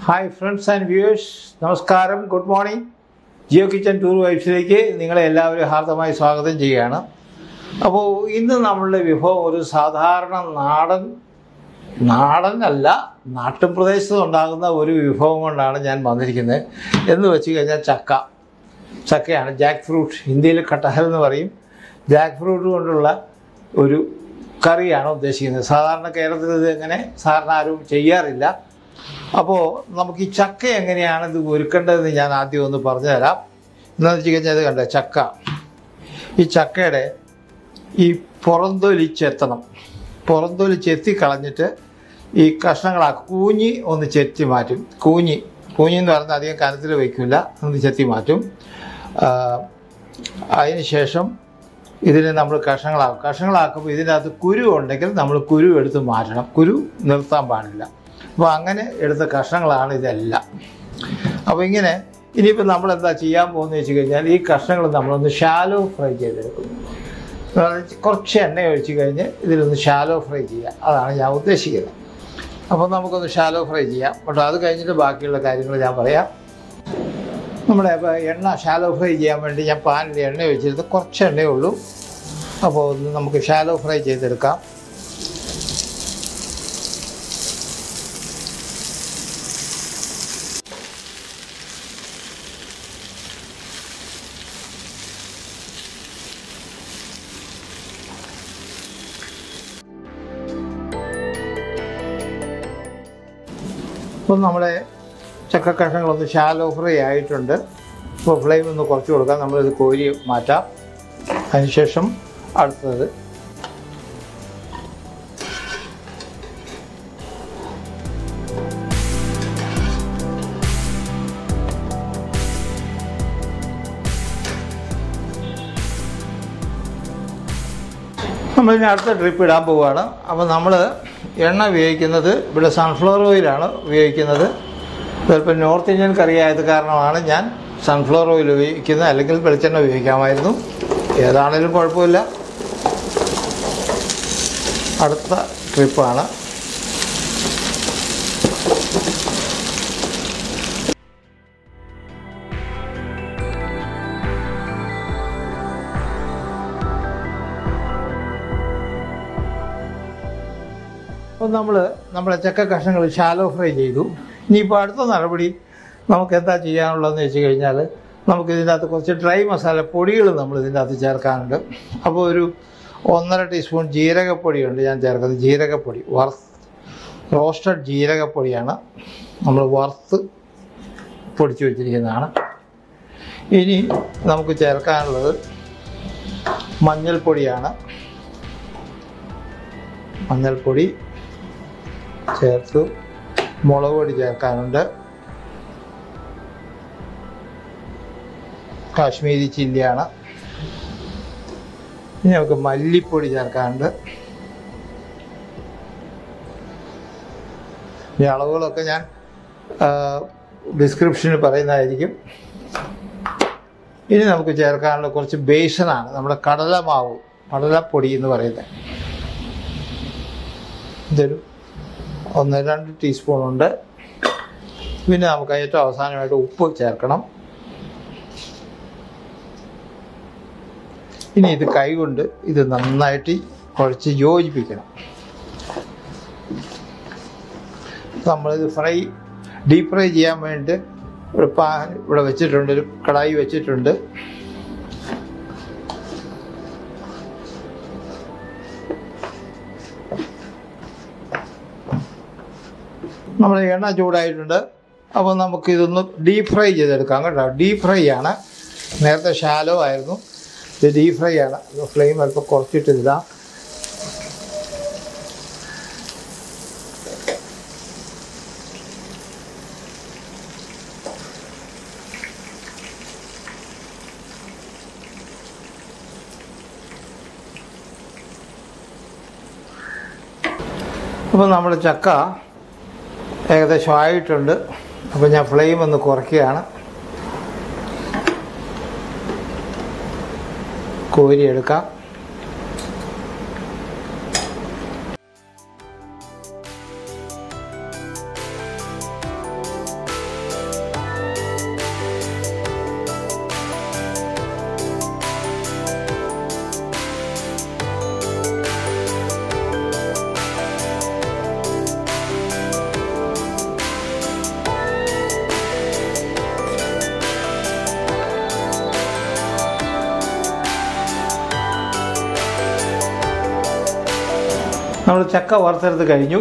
Hi friends and viewers, നമസ്കാരം, good morning. Jio kitchen tour വൈബ്സിലേക്ക് നിങ്ങളെ എല്ലാവരും ഹാർദമായി സ്വാഗതം ചെയ്യുകയാണ്. അപ്പോൾ ഇന്ന് നമ്മളുടെ വിഭവം ഒരു സാധാരണ നാടനല്ല, നാട്ടുപ്രദേശത്ത് ഉണ്ടാകുന്ന ഒരു വിഭവം കൊണ്ടാണ് ഞാൻ വന്നിരിക്കുന്നത്. എന്ന് വെച്ച് കഴിഞ്ഞാൽ ചക്കയാണ്. ജാക്ക് ഫ്രൂട്ട്, ഇന്ത്യയിൽ കട്ടഹൽ എന്ന് പറയും. ജാക്ക് ഫ്രൂട്ട് കൊണ്ടുള്ള ഒരു കറിയാണ് ഉദ്ദേശിക്കുന്നത്. സാധാരണ കേരളത്തിൽ ഇത് എങ്ങനെ സാധാരണ ആരും ചെയ്യാറില്ല. അപ്പോൾ നമുക്ക് ഈ ചക്ക എങ്ങനെയാണ് ഇത് ഒരുക്കേണ്ടതെന്ന് ഞാൻ ആദ്യം ഒന്ന് പറഞ്ഞു തരാം. എന്താണെന്ന് വെച്ച് കഴിഞ്ഞാൽ ഇത് കണ്ടേ, ഈ ചക്കയുടെ ഈ പുറന്തൊലി ചെത്തി കളഞ്ഞിട്ട് ഈ കഷ്ണങ്ങളാക്കും. കൂഞ്ഞി ഒന്ന് ചെത്തി മാറ്റും. കൂഞ്ഞി എന്ന് പറഞ്ഞാൽ അധികം കനത്തിൽ വയ്ക്കില്ല, ഒന്ന് ചെത്തി മാറ്റും. അതിന് ശേഷം ഇതിനെ നമ്മൾ കഷ്ണങ്ങളാക്കുമ്പോൾ ഇതിനകത്ത് കുരു ഉണ്ടെങ്കിൽ നമ്മൾ കുരു എടുത്ത് മാറ്റണം. കുരു നിർത്താൻ പാടില്ല. അപ്പോൾ അങ്ങനെ എടുത്ത കഷ്ണങ്ങളാണ് ഇതെല്ലാം. അപ്പോൾ ഇങ്ങനെ ഇനിയിപ്പോൾ നമ്മളെന്താ ചെയ്യാൻ പോകുന്നത് വെച്ച് കഴിഞ്ഞാൽ ഈ കഷ്ണങ്ങൾ നമ്മളൊന്ന് ഷാലോ ഫ്രൈ ചെയ്തെടുക്കും. കുറച്ച് എണ്ണ ഒഴിച്ച് കഴിഞ്ഞ് ഇതിലൊന്ന് ഷാലോ ഫ്രൈ ചെയ്യുക, അതാണ് ഞാൻ ഉദ്ദേശിക്കുന്നത്. അപ്പോൾ നമുക്കൊന്ന് ഷാലോ ഫ്രൈ ചെയ്യാം. പക്ഷേ അത് കഴിഞ്ഞിട്ട് ബാക്കിയുള്ള കാര്യങ്ങൾ ഞാൻ പറയാം. നമ്മുടെ എണ്ണ ഷാലോ ഫ്രൈ ചെയ്യാൻ വേണ്ടി ഞാൻ പാനിൽ എണ്ണ ഒഴിച്ചിരുന്നത് കുറച്ച് എണ്ണയേ ഉള്ളൂ. അപ്പോൾ ഒന്ന് നമുക്ക് ഷാലോ ഫ്രൈ ചെയ്തെടുക്കാം. അപ്പോൾ നമ്മുടെ ചക്ക കഷ്ണങ്ങളൊന്ന് ഷാലോ ഫ്രൈ ആയിട്ടുണ്ട്. അപ്പോൾ ഫ്ലെയിം ഒന്ന് കുറച്ച് കൊടുക്കാം. നമ്മളിത് കോരി മാറ്റാം. അതിനുശേഷം അടുത്തത് നമ്മളിനി അടുത്ത ട്രിപ്പ് ഇടാൻ പോവുകയാണ്. അപ്പോൾ നമ്മൾ എണ്ണ ഉപയോഗിക്കുന്നത് ഇവിടെ സൺഫ്ലവർ ഓയിലാണ് ഉപയോഗിക്കുന്നത്. ചിലപ്പോൾ നോർത്ത് ഇന്ത്യൻ കറി ആയത് കാരണമാണ് ഞാൻ സൺഫ്ലവർ ഓയിൽ ഉപയോഗിക്കുന്നത്, അല്ലെങ്കിൽ വെളിച്ചെണ്ണ ഉപയോഗിക്കാമായിരുന്നു. ഏതാണേലും കുഴപ്പമില്ല. അടുത്ത ട്രിപ്പാണ്. അപ്പോൾ നമ്മുടെ ചക്ക കഷ്ണങ്ങൾ ഷാലോ ഫ്രൈ ചെയ്തു. ഇനിയിപ്പോൾ അടുത്ത നടപടി നമുക്ക് എന്താ ചെയ്യാനുള്ളതെന്ന് വെച്ച് കഴിഞ്ഞാൽ നമുക്കിതിനകത്ത് കുറച്ച് ഡ്രൈ മസാല പൊടികൾ നമ്മൾ ഇതിനകത്ത് ചേർക്കാനുണ്ട്. അപ്പോൾ ഒരു 1.5 ടീസ്പൂൺ ജീരകപ്പൊടിയുണ്ട് ഞാൻ ചേർക്കുന്നത്. ജീരകപ്പൊടി റോസ്റ്റഡ് ജീരകപ്പൊടിയാണ്, നമ്മൾ വറുത്ത് പൊടിച്ച് വെച്ചിരിക്കുന്നതാണ്. ഇനി നമുക്ക് ചേർക്കാനുള്ളത് മഞ്ഞൾപ്പൊടിയാണ്. മഞ്ഞൾപ്പൊടി ചേർത്തു. മുളക് പൊടി ചേർക്കാനുണ്ട്. കാശ്മീരി ചില്ലിയാണ്. ഇനി നമുക്ക് മല്ലിപ്പൊടി ചേർക്കാനുണ്ട്. ഈ അളവുകളൊക്കെ ഞാൻ ഡിസ്ക്രിപ്ഷനിൽ പറയുന്നതായിരിക്കും. ഇനി നമുക്ക് ചേർക്കാനുള്ള കുറച്ച് ബേസനാണ്, നമ്മുടെ കടലപ്പൊടി എന്ന് പറയുന്നത്. ഇതൊരു 1-2 ടീസ്പൂണുണ്ട്. പിന്നെ നമുക്ക് ഏറ്റവും അവസാനമായിട്ട് ഉപ്പ് ചേർക്കണം. ഇനി ഇത് കൈകൊണ്ട് ഇത് നന്നായിട്ട് കുഴച്ച് യോജിപ്പിക്കണം. നമ്മളിത് ഡീപ്പ് ഫ്രൈ ചെയ്യാൻ വേണ്ടി ഒരു പാൻ ഇവിടെ വെച്ചിട്ടുണ്ട്, ഒരു കടായി വെച്ചിട്ടുണ്ട്. നമ്മുടെ എണ്ണ ചൂടായിട്ടുണ്ട്. അപ്പോൾ നമുക്കിതൊന്ന് ഡീപ്പ് ഫ്രൈ ചെയ്തെടുക്കാം കേട്ടോ. ഡീപ്പ് ഫ്രൈ ആണ്. നേരത്തെ ഷാലോ ആയിരുന്നു, ഇത് ഡീപ്പ് ഫ്രൈ ആണ്. ഫ്ലെയിം അല്പം കുറച്ചിട്ടില്ല. അപ്പോൾ നമ്മുടെ ചക്ക ഏകദേശം ആയിട്ടുണ്ട്. അപ്പോൾ ഞാൻ ഫ്ലെയിം ഒന്ന് കുറയ്ക്കുകയാണ്. കോരിയെടുക്കാം. നമ്മൾ ചക്ക വറുത്തെടുത്ത് കഴിഞ്ഞു.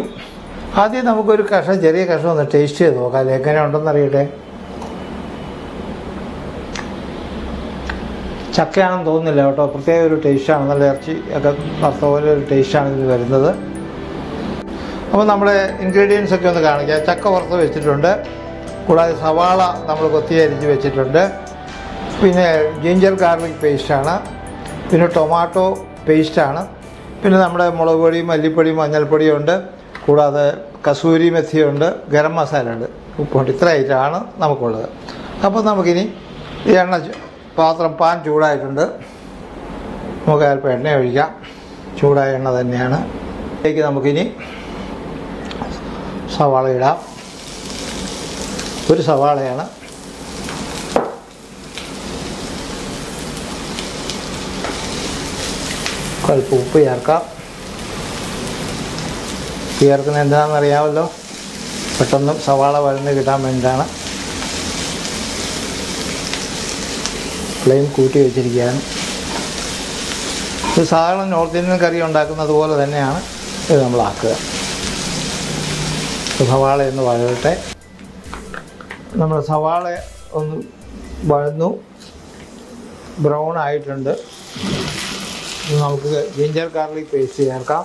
ആദ്യം നമുക്കൊരു ചെറിയ കഷ്ണം ഒന്ന് ടേസ്റ്റ് ചെയ്ത് നോക്കാം. അത് എങ്ങനെ ഉണ്ടെന്ന് അറിയട്ടെ. ചക്കയാണെന്ന് തോന്നുന്നില്ല കേട്ടോ, പ്രത്യേക ഒരു ടേസ്റ്റാണ്. നല്ല ഇറച്ചി ഒക്കെ വറുത്ത പോലെ ഒരു ടേസ്റ്റാണ് ഇത് വരുന്നത്. അപ്പോൾ നമ്മുടെ ഇൻഗ്രീഡിയൻസ് ഒക്കെ ഒന്ന് കാണിക്കാം. ചക്ക വറുത്ത് വെച്ചിട്ടുണ്ട്, കൂടാതെ സവാള നമ്മൾ കൊത്തി അരിഞ്ഞ് വെച്ചിട്ടുണ്ട്, പിന്നെ ജിഞ്ചർ ഗാർലിക് പേസ്റ്റാണ്, പിന്നെ ടൊമാറ്റോ പേസ്റ്റാണ്, പിന്നെ നമ്മുടെ മുളക് പൊടി, മല്ലിപ്പൊടി, മഞ്ഞൾപ്പൊടിയും ഉണ്ട്, കൂടാതെ കസൂരി മെത്തിയുണ്ട്, ഗരം മസാല ഉണ്ട്, ഉപ്പുണ്ട്. ഇത്ര ഐറ്റമാണ് നമുക്കുള്ളത്. അപ്പോൾ നമുക്കിനി ഈ പാൻ ചൂടായിട്ടുണ്ട്. നമുക്ക് അല്പം എണ്ണ ഒഴിക്കാം. ചൂടായ എണ്ണ തന്നെയാണ്. ഇതിലേക്ക് നമുക്കിനി സവാള ഇടാം. ഒരു സവാളയാണ്. അല്പം ഉപ്പ് ചേർക്കാം. ചേർക്കുന്നത് എന്താണെന്ന് അറിയാമല്ലോ, പെട്ടെന്ന് സവാള വഴന്ന് കിട്ടാൻ വേണ്ടിയിട്ടാണ്. ഫ്ലെയിം കൂട്ടി വെച്ചിരിക്കുകയാണ്. ഇത് സാധാരണ നോർത്ത് ഇന്ത്യൻ കറി ഉണ്ടാക്കുന്നത് പോലെ തന്നെയാണ് ഇത് നമ്മളാക്കുക. സവാള ഒന്ന് വഴട്ടെ. നമ്മൾ സവാള ഒന്ന് വഴന്നു ബ്രൗൺ ആയിട്ടുണ്ട്. നമുക്ക് ജിഞ്ചർ ഗാർലിക് പേസ്റ്റ് ചേർക്കാം.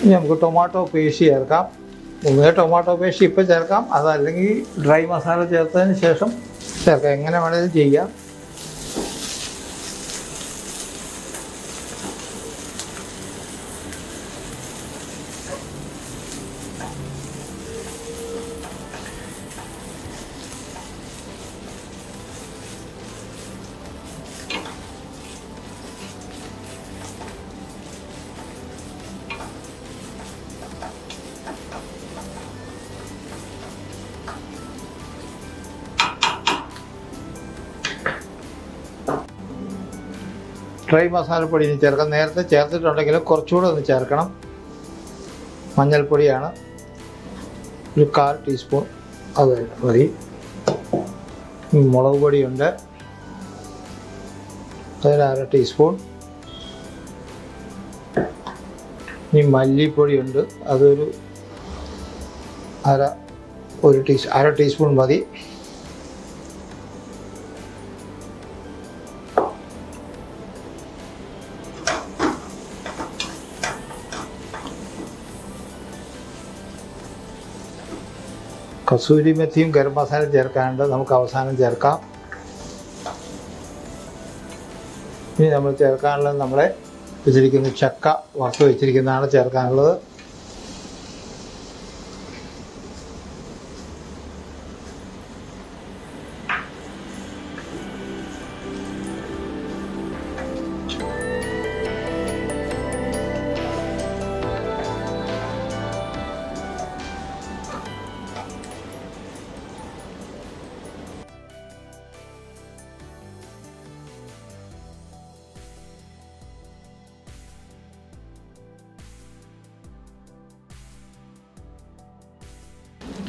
ഇനി നമുക്ക് ടൊമാറ്റോ പേസ്റ്റ് ചേർക്കാം. ടൊമാറ്റോ പേസ്റ്റ് ഇപ്പം ചേർക്കാം, അതല്ലെങ്കിൽ ഡ്രൈ മസാല ചേർത്തതിന് ശേഷം ചേർക്കാം. എങ്ങനെ വേണമെങ്കിലും ചെയ്യാം. ഡ്രൈ മസാലപ്പൊടി ഇനി ചേർക്കാം. നേരത്തെ ചേർത്തിട്ടുണ്ടെങ്കിലും കുറച്ചുകൂടെ ഒന്ന് ചേർക്കണം. മഞ്ഞൾപ്പൊടിയാണ് ഒരു 1/4 ടീസ്പൂൺ, അത് മതി. മുളക് പൊടിയുണ്ട്, അതൊരു 1/2 ടീസ്പൂൺ. ഇനി മല്ലിപ്പൊടിയുണ്ട്, അതൊരു 1/2 ടീസ്പൂൺ മതി. കസൂരി മെത്തിയും ഗരം മസാല ചേർക്കാനുണ്ട്, നമുക്ക് അവസാനം ചേർക്കാം. ഇനി നമ്മൾ ചേർക്കാനുള്ളത് നമ്മളെ വെച്ചിരിക്കുന്ന ചക്ക വറുത്ത് വെച്ചിരിക്കുന്നതാണ് ചേർക്കാനുള്ളത്.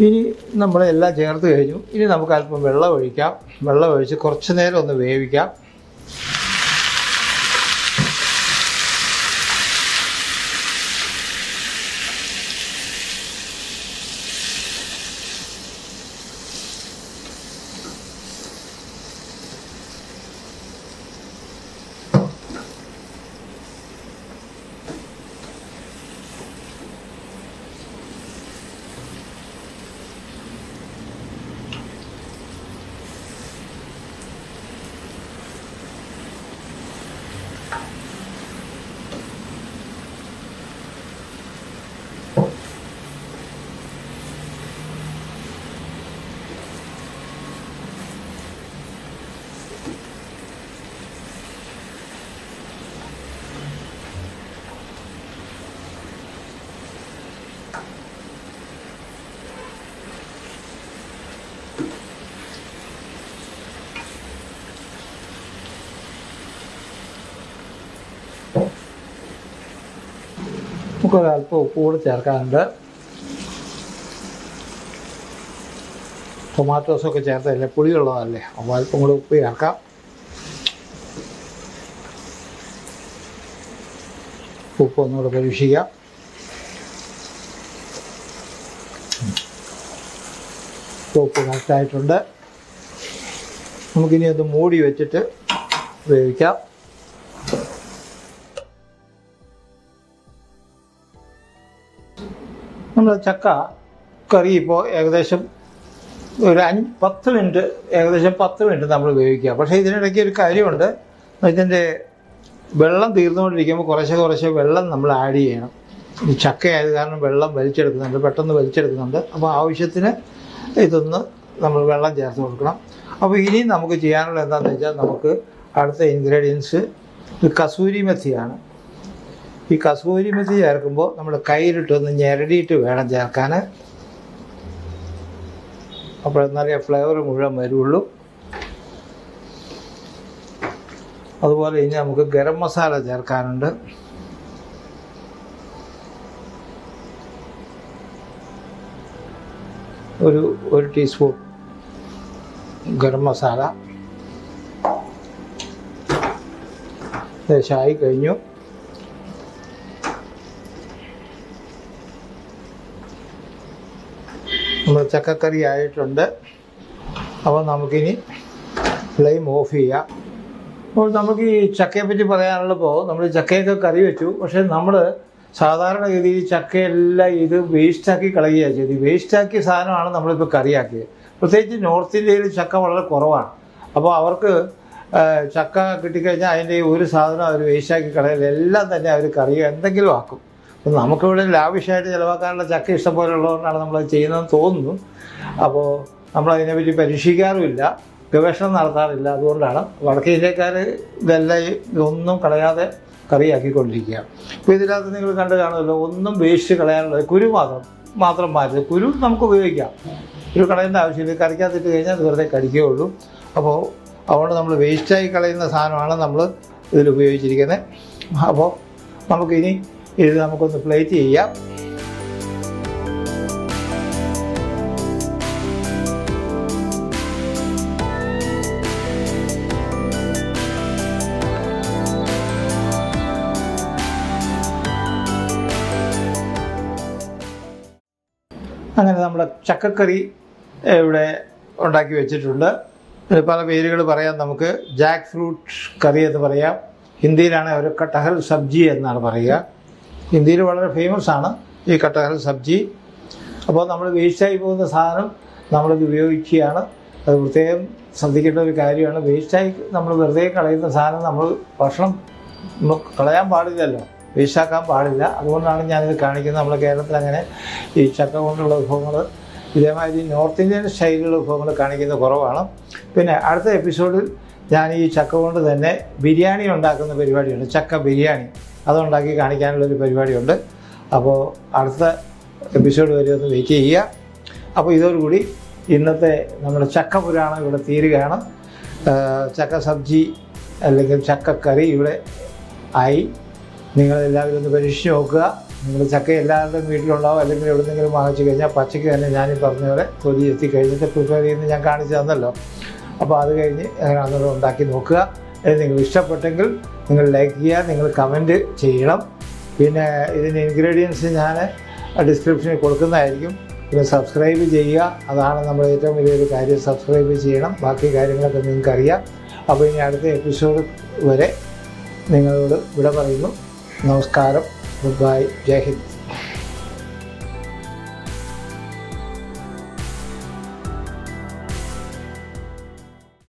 ഇനി നമ്മളെല്ലാം ചേർത്ത് കഴിഞ്ഞു. ഇനി നമുക്ക് അല്പം വെള്ളം ഒഴിക്കാം. വെള്ളം ഒഴിച്ച് കുറച്ച് നേരം ഒന്ന് വേവിക്കാം. നമുക്കൊരല്പം ഉപ്പ് കൂടി ചേർക്കാനുണ്ട്. ടൊമാറ്റോസൊക്കെ ചേർത്തല്ലേ, പുളിയുള്ളതല്ലേ, അപ്പോൾ അല്പം കൂടി ഉപ്പ് ചേർക്കാം. ഉപ്പ് ഒന്നുകൂടെ പരീക്ഷിക്കാം. ഉപ്പ് കറക്റ്റായിട്ടുണ്ട്. നമുക്കിനി അത് മൂടി വെച്ചിട്ട് വേവിക്കാം. നമ്മുടെ ചക്ക കറി ഇപ്പോൾ ഏകദേശം ഒരു 10 മിനിറ്റ്, ഏകദേശം 10 മിനിറ്റ് നമ്മൾ വേവിക്കുക. പക്ഷേ ഇതിനിടയ്ക്ക് ഒരു കാര്യമുണ്ട്, ഇതിൻ്റെ വെള്ളം തീർന്നുകൊണ്ടിരിക്കുമ്പോൾ കുറേശ്ശെ വെള്ളം നമ്മൾ ആഡ് ചെയ്യണം. ഈ ചക്ക ആയത് കാരണം വെള്ളം വലിച്ചെടുക്കുന്നുണ്ട്, പെട്ടെന്ന് വലിച്ചെടുക്കുന്നുണ്ട്. അപ്പോൾ ആവശ്യത്തിന് ഇതൊന്ന് നമ്മൾ വെള്ളം ചേർത്ത് കൊടുക്കണം. അപ്പോൾ ഇനി നമുക്ക് ചെയ്യാനുള്ള എന്താണെന്ന് വെച്ചാൽ, നമുക്ക് അടുത്ത ഇൻഗ്രീഡിയൻസ് കസൂരി മെത്തിയാണ്. ഈ കസൂരി മെത്തി ചേർക്കുമ്പോൾ നമ്മൾ കയ്യിലിട്ടൊന്ന് ഞെരടിയിട്ട് വേണം ചേർക്കാൻ. അപ്പോൾ എന്നാലേ ഫ്ലേവർ മുഴുവൻ വരുള്ളൂ. അതുപോലെ ഇനി നമുക്ക് ഗരം മസാല ചേർക്കാനുണ്ട്. ഒരു ടീസ്പൂൺ ഗരം മസാല ദേശമായി കഴിഞ്ഞു. നമ്മൾ ചക്കക്കറി ആയിട്ടുണ്ട്. അപ്പോൾ നമുക്കിനി ഫ്ലെയിം ഓഫ് ചെയ്യാം. അപ്പോൾ നമുക്ക് ഈ ചക്കയെ പറ്റി പറയാനുള്ളപ്പോൾ, നമ്മൾ ചക്കയൊക്കെ കറി വെച്ചു. പക്ഷേ നമ്മൾ സാധാരണഗതിയിൽ ചക്കയെല്ലാം ഇത് വേസ്റ്റാക്കി കളയുകയാണ് ചെയ്ത്. വേസ്റ്റാക്കിയ സാധനമാണ് നമ്മളിപ്പോൾ കറിയാക്കിയത്. പ്രത്യേകിച്ച് നോർത്ത് ഇന്ത്യയിൽ ചക്ക വളരെ കുറവാണ്. അപ്പോൾ അവർക്ക് ചക്ക കിട്ടിക്കഴിഞ്ഞാൽ അതിൻ്റെ ഒരു സാധനം അവർ വേസ്റ്റാക്കി കളയില്ല, എല്ലാം തന്നെ അവർ കറി എന്തെങ്കിലും ആക്കും. അപ്പം നമുക്കിവിടെ ലാവിഷായിട്ട് ചിലവാക്കാനുള്ള ചക്ക ഇഷ്ടംപോലെ ഉള്ളതുകൊണ്ടാണ് നമ്മളത് ചെയ്യുന്നതെന്ന് തോന്നുന്നു. അപ്പോൾ നമ്മളതിനെപ്പറ്റി പരീക്ഷിക്കാറുമില്ല, ഗവേഷണം നടത്താറില്ല. അതുകൊണ്ടാണ് വടക്കേ ഇന്ത്യക്കാർ ഇതെല്ലാം ഒന്നും കളയാതെ കറിയാക്കിക്കൊണ്ടിരിക്കുക. ഇപ്പോൾ ഇതിനകത്ത് നിങ്ങൾ കണ്ടു കാണുമല്ലോ, ഒന്നും വേസ്റ്റ് കളയാനുള്ളത് കുരു മാത്രം മാറ്റി. കുരു നമുക്ക് ഉപയോഗിക്കാം, കുരു കളയേണ്ട ആവശ്യമില്ല. കറിക്കകത്തിട്ട് കഴിഞ്ഞാൽ അത് വെറുതെ കടിക്കുകയുള്ളൂ. അപ്പോൾ അതുകൊണ്ട് നമ്മൾ വേസ്റ്റായി കളയുന്ന സാധനമാണ് നമ്മൾ ഇതിൽ ഉപയോഗിച്ചിരിക്കുന്നത്. അപ്പോൾ നമുക്കിനി ഇത് നമുക്കൊന്ന് പ്ലേറ്റ് ചെയ്യാം. അങ്ങനെ നമ്മുടെ ചക്കക്കറി ഇവിടെ ഉണ്ടാക്കി വെച്ചിട്ടുണ്ട്. പല പേരുകൾ പറയാം നമുക്ക്. ജാക്ക് ഫ്രൂട്ട് കറി എന്ന് പറയാം, ഹിന്ദിയിലാണ് അവർ കട്ടഹൽ സബ്ജി എന്നാണ് പറയുക. ഹിന്ദിയിൽ വളരെ ഫേമസ് ആണ് ഈ കട്ടഹൽ സബ്ജി. അപ്പോൾ നമ്മൾ വേസ്റ്റായി പോകുന്ന സാധനം നമ്മളിത് ഉപയോഗിക്കുകയാണ്. അത് പ്രത്യേകം ശ്രദ്ധിക്കേണ്ട ഒരു കാര്യമാണ്. വേസ്റ്റായി നമ്മൾ വെറുതെ കളയുന്ന സാധനം നമ്മൾ ഭക്ഷണം കളയാൻ പാടില്ലല്ലോ, വേസ്റ്റാക്കാൻ പാടില്ല. അതുകൊണ്ടാണ് ഞാനിത് കാണിക്കുന്നത്. നമ്മുടെ കേരളത്തിൽ അങ്ങനെ ഈ ചക്ക കൊണ്ടുള്ള വിഭവങ്ങൾ, ഇതേമാതിരി നോർത്ത് ഇന്ത്യൻ സ്റ്റൈലിലുള്ള വിഭവങ്ങൾ കാണിക്കുന്നത് കുറവാണ്. പിന്നെ അടുത്ത എപ്പിസോഡിൽ ഞാൻ ഈ ചക്ക കൊണ്ട് തന്നെ ബിരിയാണി ഉണ്ടാക്കുന്ന പരിപാടിയുണ്ട്, ചക്ക ബിരിയാണി. അതുണ്ടാക്കി കാണിക്കാനുള്ളൊരു പരിപാടിയുണ്ട്. അപ്പോൾ അടുത്ത എപ്പിസോഡ് വരെ ഒന്ന് വെയിറ്റ് ചെയ്യുക. അപ്പോൾ ഇതോടുകൂടി ഇന്നത്തെ നമ്മുടെ ചക്ക പുരാണം ഇവിടെ തീരുകയാണ്. ചക്ക സബ്ജി അല്ലെങ്കിൽ ചക്കക്കറി ഇവിടെ ആയി. നിങ്ങളെല്ലാവരും ഒന്ന് പരീക്ഷിച്ച് നോക്കുക. നിങ്ങൾ ചക്ക എല്ലാവരുടെയും വീട്ടിലുണ്ടാവും, അല്ലെങ്കിൽ എവിടെയെങ്കിലും വാങ്ങിച്ചു കഴിഞ്ഞാൽ പച്ചയ്ക്ക് തന്നെ ഞാൻ ഈ പറഞ്ഞ പോലെ തൊലി എത്തി കഴിഞ്ഞിട്ട് പ്രിപ്പയർ ചെയ്യുന്നത് ഞാൻ കാണിച്ചു തന്നല്ലോ. അപ്പോൾ അത് കഴിഞ്ഞ് അങ്ങനെ ഉണ്ടാക്കി നോക്കുക. നിങ്ങൾ ഇഷ്ടപ്പെട്ടെങ്കിൽ നിങ്ങൾ ലൈക്ക് ചെയ്യുക, നിങ്ങൾ കമൻറ്റ് ചെയ്യണം. പിന്നെ ഇതിൻ്റെ ഇൻഗ്രീഡിയൻസ് ഞാൻ ഡിസ്ക്രിപ്ഷനിൽ കൊടുക്കുന്നതായിരിക്കും. പിന്നെ സബ്സ്ക്രൈബ് ചെയ്യുക, അതാണ് നമ്മുടെ ഏറ്റവും വലിയൊരു കാര്യം. സബ്സ്ക്രൈബ് ചെയ്യണം, ബാക്കി കാര്യങ്ങളൊക്കെ നിങ്ങൾക്കറിയാം. അപ്പോൾ ഇനി അടുത്ത എപ്പിസോഡ് വരെ നിങ്ങളോട് വിട പറയുന്നു. നമസ്കാരം, ഗുഡ് ബൈ, ജയ് ഹിന്ദ്.